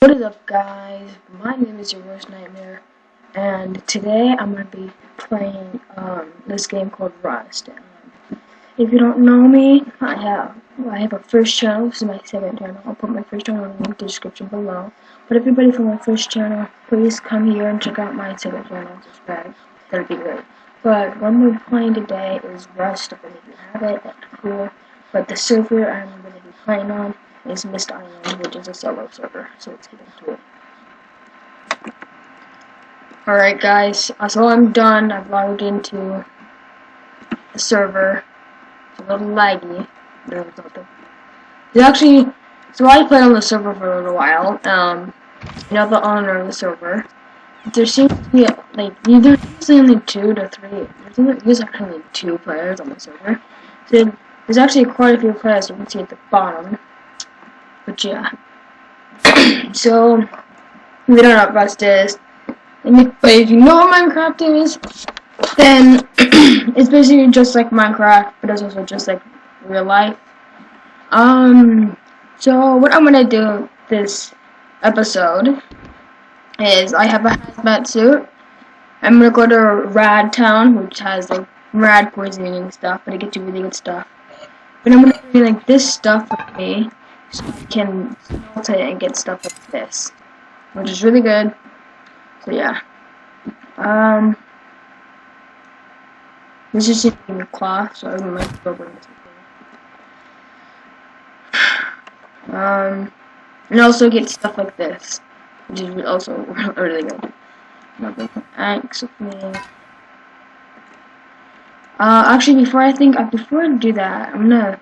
What is up, guys? My name is your worst nightmare, and today I'm gonna be playing this game called Rust. If you don't know me, I have a first channel. This is my second channel. I'll put my first channel in the description below. But everybody from my first channel, please come here and check out my second channel. Subscribe. That'd be great. But what we're playing today is Rust. If any of you have it, that's cool. But the server I'm gonna be playing on is Mist Island, which is a solo server, so let's get into it. Alright guys, so I'm done. I've logged into the server. It's a little laggy. So I played on the server for a little while. The owner of the server. There seems to be, there's only 2 to 3, there's actually only 2 players on the server. So there's actually quite a few players you can see at the bottom. But yeah. So, we don't know what Rust is. But if you know what Minecraft is, then it's basically just like Minecraft, but it's also just like real life. So what I'm gonna do this episode is I have a hazmat suit. I'm gonna go to Rad Town, which has like rad poisoning and stuff, but it gets you really good stuff. But I'm gonna bring like this stuff with me, so I can smelt it and get stuff like this, which is really good. So yeah. This is just a cloth, so I might go bring something. And also get stuff like this, which is also really good. Nothing axe with me. Actually, before I do that, I'm gonna.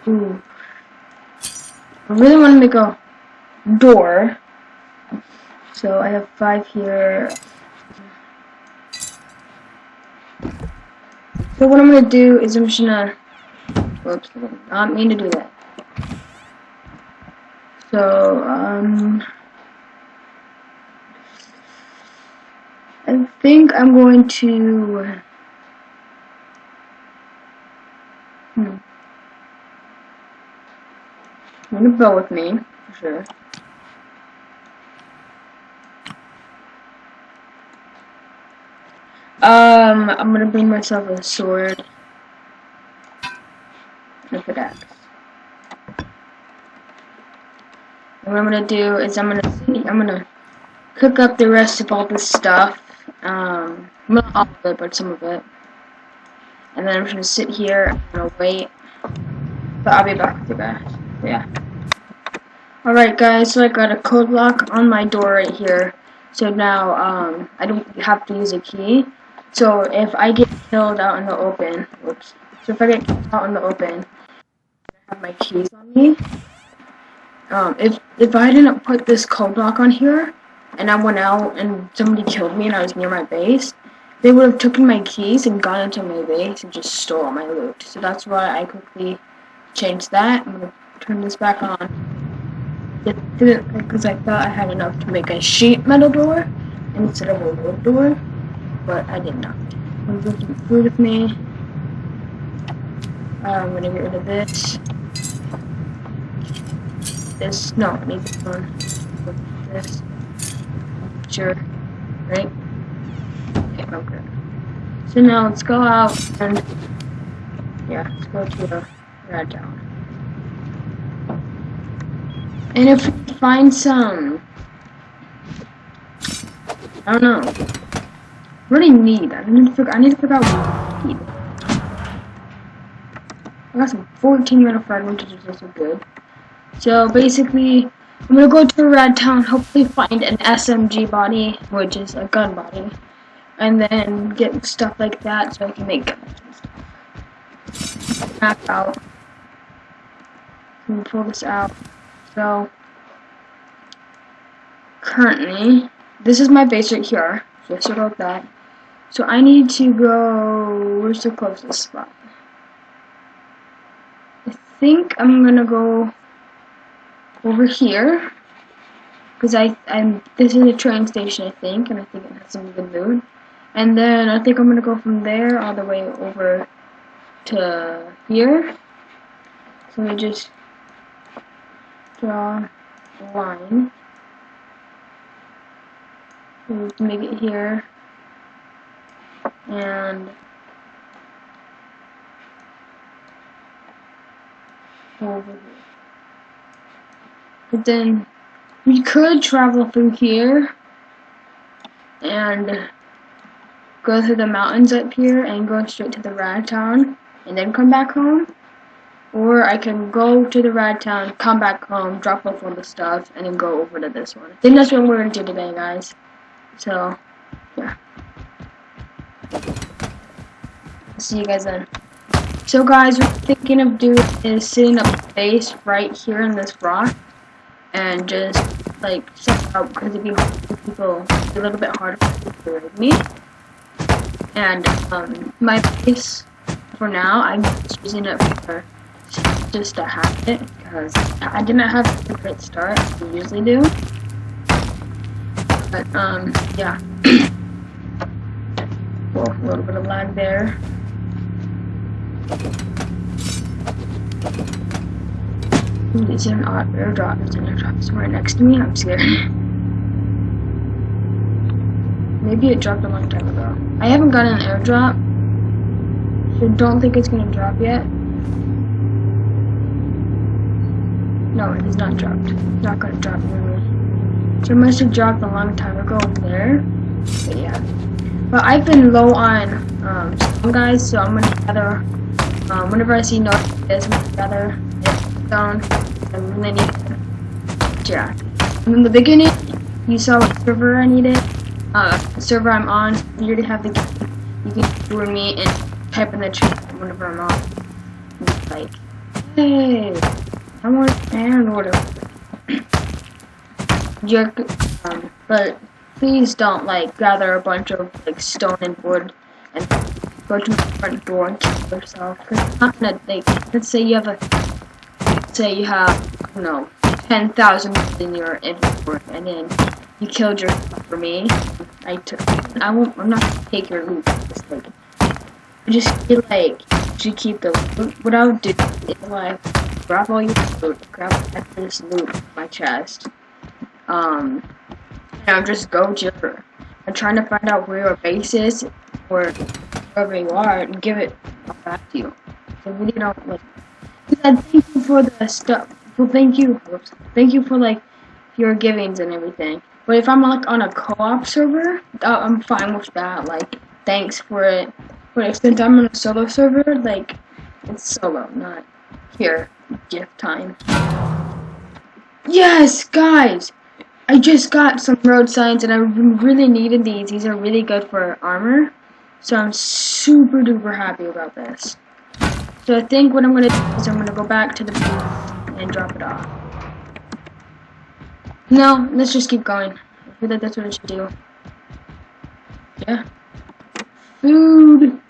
Ooh. I really want to make a door. So I have 5 here. So what I'm gonna do is I'm just gonna. Whoops, I did not mean to do that. So I think I'm going to. I'm gonna go with me for sure. I'm gonna bring myself a sword and a pickaxe. And what I'm gonna do is I'm gonna cook up the rest of all this stuff. Not all of it, but some of it. And then I'm just gonna sit here and I'm gonna wait. But I'll be back with you guys. Yeah. Alright guys, so I got a code lock on my door right here. So now I don't have to use a key. So if I get killed out in the open, whoops. So if I get killed out in the open, I have my keys on me. If I didn't put this code lock on here, and I went out and somebody killed me and I was near my base, they would have taken my keys and gone into my base and just stole all my loot. So that's why I quickly changed that. I'm gonna turn this back on. It didn't, because I thought I had enough to make a sheet metal door instead of a wood door, but I did not. I'm bringing food with me. I'm gonna get rid of this. No, I need this one. This. Sure. Right? Okay, okay. So now let's go out and let's go to the Rad Town. And if we find some, I don't know. What do you need? I need to figure out what we need. I got some 14 metal fragments, which is also good. So basically, I'm gonna go to Rad Town, hopefully find an SMG body, which is a gun body, and then get stuff like that so I can make guns and stuff. Map out. Let me pull this out. So currently, this is my base right here. So sort out that. So I need to go. Where's the closest spot? I think I'm gonna go over here, because this is a train station, I think, and I think it has some good loot. And then I think I'm gonna go from there all the way over to here. So let me just draw a line. We make it here. And over here. But then we could travel through here and go through the mountains up here and go straight to the rad town and then come back home. Or I can go to the rad town, come back home, drop off all the stuff, and then go over to this one. I think that's what we're going to do today, guys. So, yeah. See you guys then. So guys, what I'm thinking of doing is setting up a base right here in this rock. And just, like, set up, because it'd be hard for people, a little bit harder for people to read me. And, my base, for now, I'm just using it for just to have it, because I didn't have a great start, as we usually do. But, yeah. Well, a little bit of lag there. Is there an airdrop? There's an airdrop somewhere next to me. I'm scared. Maybe it dropped a long time ago. I haven't gotten an airdrop, so don't think it's gonna drop yet. No, it is not dropped. It's not gonna drop really. So it must have dropped a long time ago over there. But yeah. But I've been low on stone, guys, so I'm gonna gather. Whenever I see notifications, I'm gonna gather stone. I really need it. Yeah. And in the beginning, you saw what server I needed. The server I'm on, you already have the key. You can join me and type in the chat whenever I'm on. And it's like, hey, I want a fan or whatever. But please don't like gather a bunch of like stone and wood and go to my front door and kill yourself. Cause it's not gonna like. Let's say you have you know 10,000 in your inventory and then you killed yourself for me. I'm not gonna take your loot. I just feel like you should keep the loot. What I would do is like grab all your loot, grab this loot in my chest. And I'll just go to I'm trying to find out where your base is or wherever you are and give it back to you. I really don't like. I thank you for the stuff. Well, thank you for like your givings and everything. But if I'm like on a co-op server, I'm fine with that. Like, thanks for it. But since I'm on a solo server, like, it's solo, not here. Gift time. Yes, guys! I just got some road signs and I really needed these. These are really good for armor. So I'm super duper happy about this. So I think what I'm going to do is I'm going to go back to the booth and drop it off. No, let's just keep going. I feel like that's what I should do. Yeah. Food.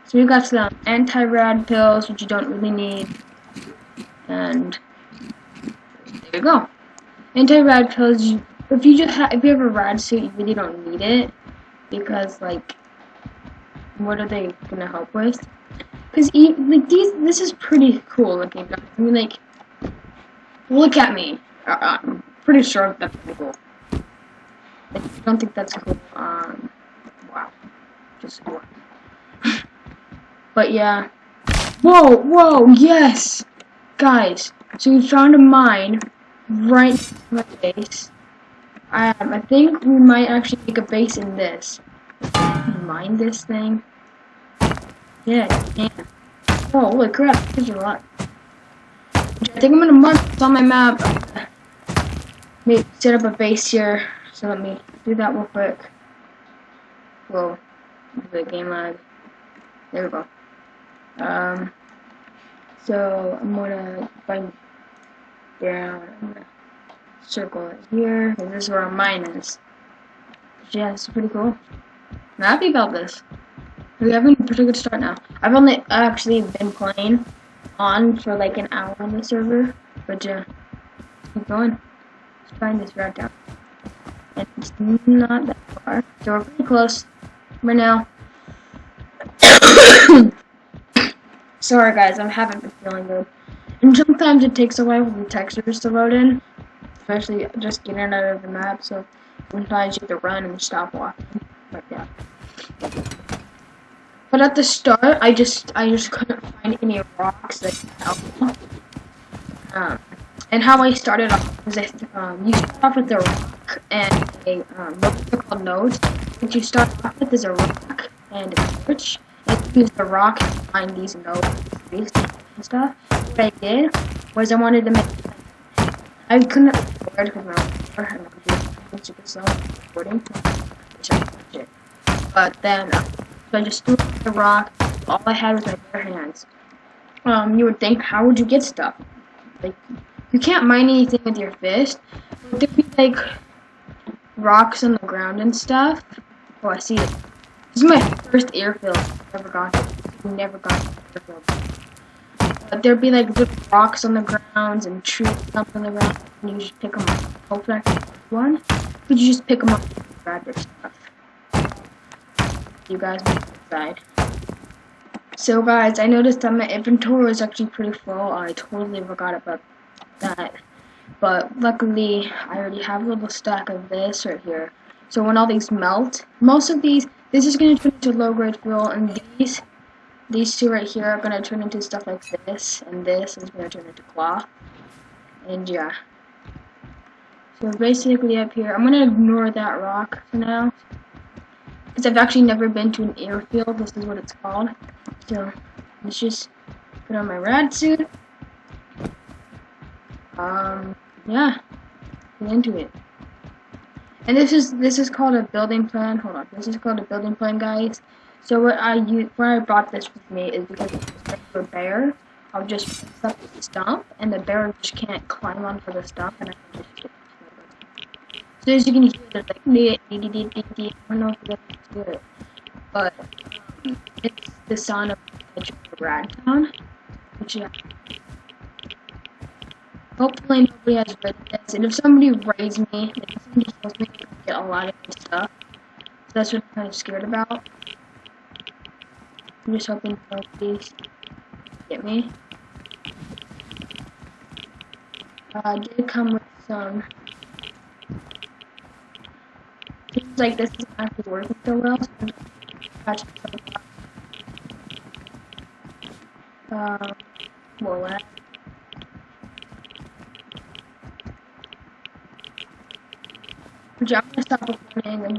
So we got some anti-rad pills, which you don't really need. And there you go. Anti-rad pills, if you have a rad suit, you really don't need it. Because, like, what are they going to help with? Because, like, this is pretty cool looking, guys. I mean, like, look at me. I'm pretty sure that's pretty cool. I don't think that's cool. Wow. Just cool. But, yeah. Whoa, yes! Guys, so we found a mine right in my base. I think we might actually make a base in this. Mine this thing. Yeah, you can. Oh, holy crap, there's a lot. I think I'm gonna mark this on my map. Maybe set up a base here. So let me do that real quick. Whoa, the game lag. There we go. So I'm gonna find down. I'm gonna circle it here. And this is where our mine is. Yeah, it's pretty cool. I'm happy about this. We're having a pretty good start now. I've only actually been playing on for like an hour on the server, but yeah, keep going. Let's find this right down. And it's not that far, so we're pretty close right now. Sorry guys, I haven't been feeling good. And sometimes it takes a while for the textures to load in, especially just getting out of the map, so sometimes you have to run and stop walking. But yeah. But at the start, I just couldn't find any rocks that could help. And how I started off was you start off with a rock and what are called nodes. What you start off with is a rock and a torch. And you use the rock to find these nodes, these and stuff. What I did was I wanted to make. I couldn't record because my and I'm super slow recording. But then, so I just threw the rock. All I had was my bare hands. You would think, how would you get stuff? Like, you can't mine anything with your fist. But there'd be like rocks on the ground and stuff. Oh, I see it. This is my first airfield. Never got airfield. But there'd be like little rocks on the ground and trees up on the ground, and you just pick them up. Hopefully, I can one. But you just pick them up and grab their stuff. You guys decide. So guys, I noticed that my inventory was actually pretty full. I totally forgot about that. But luckily, I already have a little stack of this right here. So when all these melt, most of these, this is going to turn into low-grade fuel, and these two right here are going to turn into stuff like this, and this is going to turn into cloth. And yeah. So basically up here, I'm going to ignore that rock for now. Because I've actually never been to an airfield, this is what it's called. So, let's just put on my rad suit. Yeah, get into it. And this is called a building plan. Hold on, this is called a building plan, guys. So where I brought this with me is because it's a bear. I'll just fix up the stump, and the bear just can't climb onto the stump, and I can just get it. So as you can hear, there's like I don't know if you guys can hear it, but it's the sound of the rad town, which yeah. Hopefully nobody has read this, and if somebody raids me, if somebody kills me, I can get a lot of good stuff. So that's what I'm kind of scared about. I'm just hoping nobody get me. I did come with some things like this is not actually working so well, so I'm just more left. I'm gonna stop recording. I'm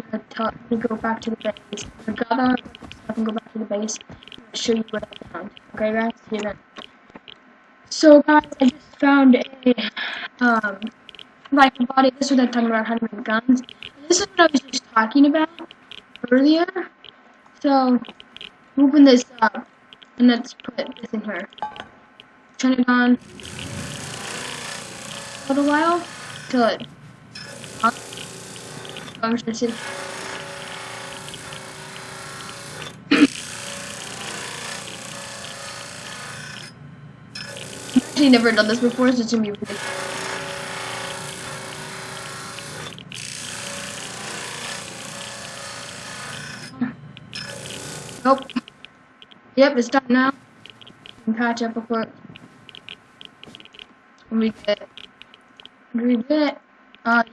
gonna go back to the base. I'm gonna gather stuff and go back to the base. I'm gonna show you what I found. Okay, guys? See you then. So, guys, I just found a rifle body. This is what I'm talking about, how to make guns. This is what I was just talking about earlier. So, open this up, and let's put this in here. Turn it on for a little while till it. I'm just I've actually never done this before, so it's gonna be really Nope. Yep, it's done now. You can patch up before we get it.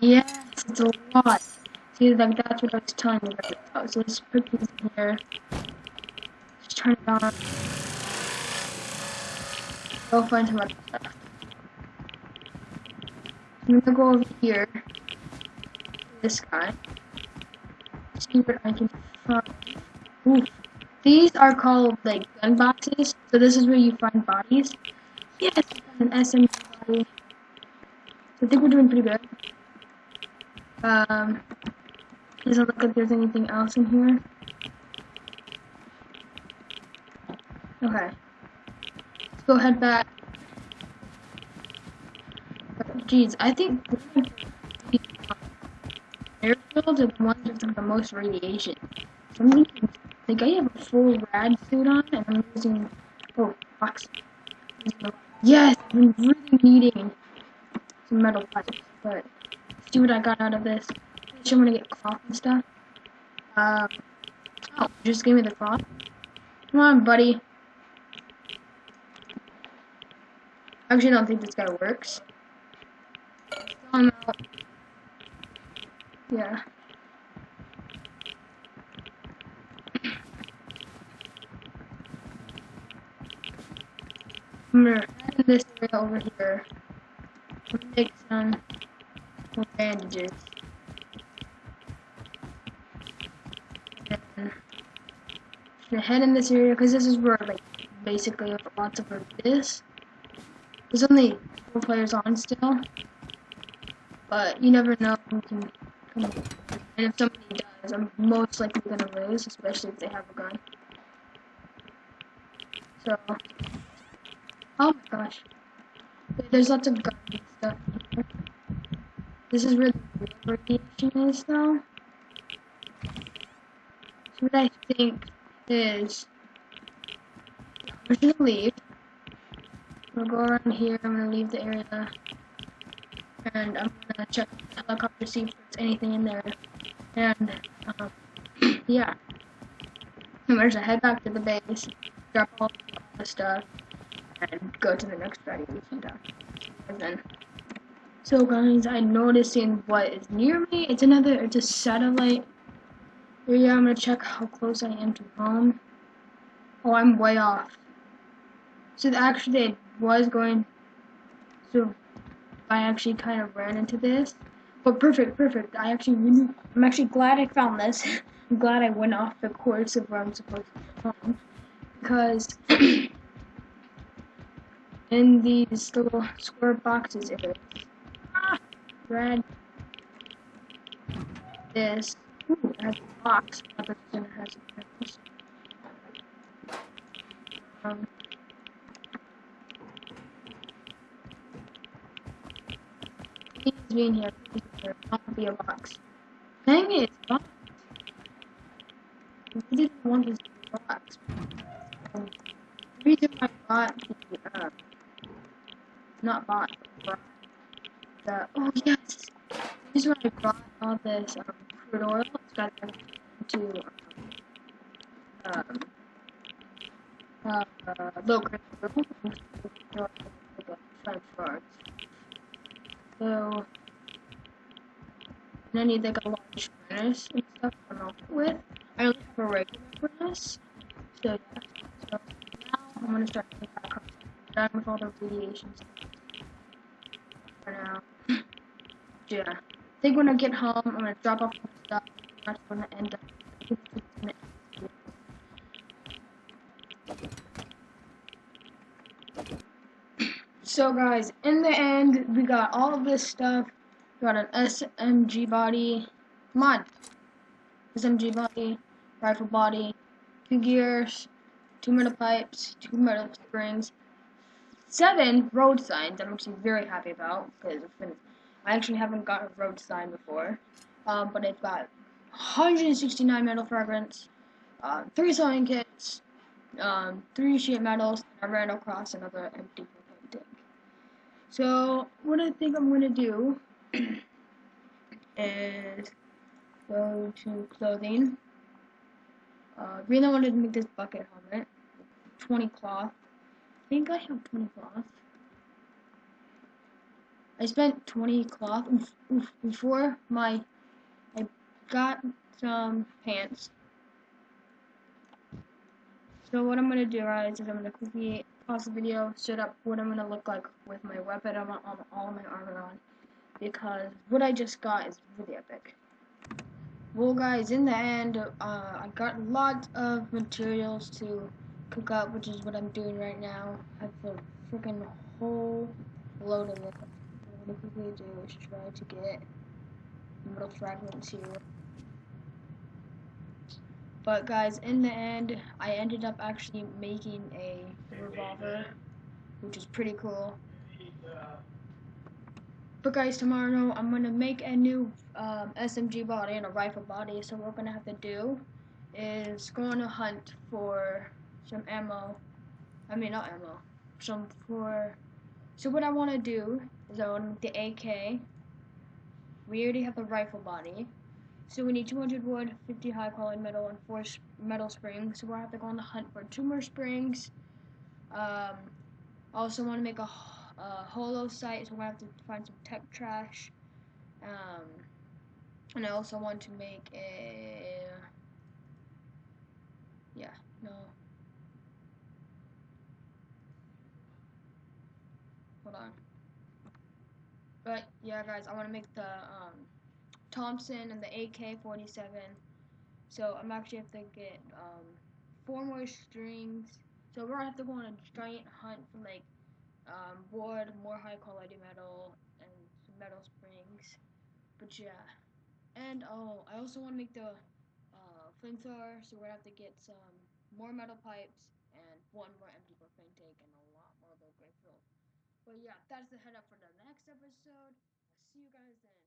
Yes, it's a lot. See, like that's what I was telling you about. So let's put these in here. Just turn it on. Go find some other stuff. I'm gonna go over here to this guy. See what I can find. Ooh. These are called like gun boxes. So this is where you find bodies. Yes, I found an SMG body. So I think we're doing pretty good. Doesn't look like there's anything else in here. Okay. Let's go head back. Jeez, I think airfields are the ones with the most radiation. Like I have a full rad suit on, and I'm using box. Yes, I'm really needing some metal pipes, but let's see what I got out of this. I'm gonna get cloth and stuff. Oh, just give me the cloth. Come on, buddy. I Actually, I don't think this guy works. I'm out. Yeah. I'm gonna head in this area over here. I'm gonna make some bandages. And I'm gonna head in this area because this is where like basically lots of work is. There's only 4 players on still, but you never know who can come in. And if somebody does, I'm most likely gonna lose, especially if they have a gun. So, oh my gosh, there's lots of guns and stuff here. This is where the real radiation is, though. So what I think is, I'm just gonna leave. I'm gonna go around here. I'm gonna leave the area, and I'm gonna check the helicopter, see if there's anything in there. And yeah, I'm gonna head back to the base, drop all the stuff, and go to the next radiation down. And then, so guys, I'm noticing what is near me. It's a satellite area. I'm gonna check how close I am to home. Oh, I'm way off. So actually, it was going. So I actually kind of ran into this. But perfect. I'm actually glad I found this. I'm glad I went off the course of where I'm supposed to home. Because in these little square boxes it is. Red. This. Ooh, it has a box. Other than it has a box. Please be in here. Please be here. Don't be a box. Dang it, it's box. We didn't want this box. The reason I bought the, not bought, but the, oh yes! The reason why I bought all this, crude oil, it's got to, low grade oil, transfer. So, and I need like a large furnace and stuff to melt it with. I only have a regular furnace, so yeah. So now I'm gonna start taking back up. Done with all the radiation stuff for now. Yeah. I think when I get home, I'm gonna drop off my stuff. That's gonna end up. So guys, in the end, we got all of this stuff. We got an SMG body. Come on. SMG body, rifle body, 2 gears, 2 metal pipes, 2 metal springs, 7 road signs. I'm actually very happy about because I actually haven't got a road sign before. But it's got 169 metal fragments, 3 sewing kits, 3 sheet metals, and I ran across another empty propane tank. So what I think I'm gonna do is go to clothing. Really wanted to make this bucket helmet. 20 cloth. I think I have 20 cloth. I spent 20 cloth before I got some pants. So what I'm gonna do, guys, is I'm gonna quickly pause the video, set up what I'm gonna look like with my weapon on all my armor on, because what I just got is really epic. Well, guys, in the end, I got lots of materials to cook up, which is what I'm doing right now. I have a freaking whole load of it. What I'm gonna quickly do is try to get metal fragments here. But guys, in the end, I ended up actually making a revolver, which is pretty cool. But guys, tomorrow I'm gonna make a new SMG body and a rifle body. So what we're gonna have to do is go on a hunt for some ammo. I mean, not ammo. So what I want to do is I want the AK. We already have the rifle body. So we need 200 wood, 50 high quality metal, and 4 metal springs. So we'll have to go on the hunt for 2 more springs. Also want to make holo site, so we're gonna have to find some tech trash. And I also want to make a hold on. But yeah, guys, I want to make the Thompson and the AK-47. So I'm actually have to get 4 more strings. So we're gonna have to go on a giant hunt for like wood, more high quality metal, and some metal springs. But yeah, and I also want to make the flamethrower. So we're gonna have to get some more metal pipes and 1 more empty propane tank and a lot more low grade fuel. But yeah, that's the head up for the next episode. I'll see you guys then.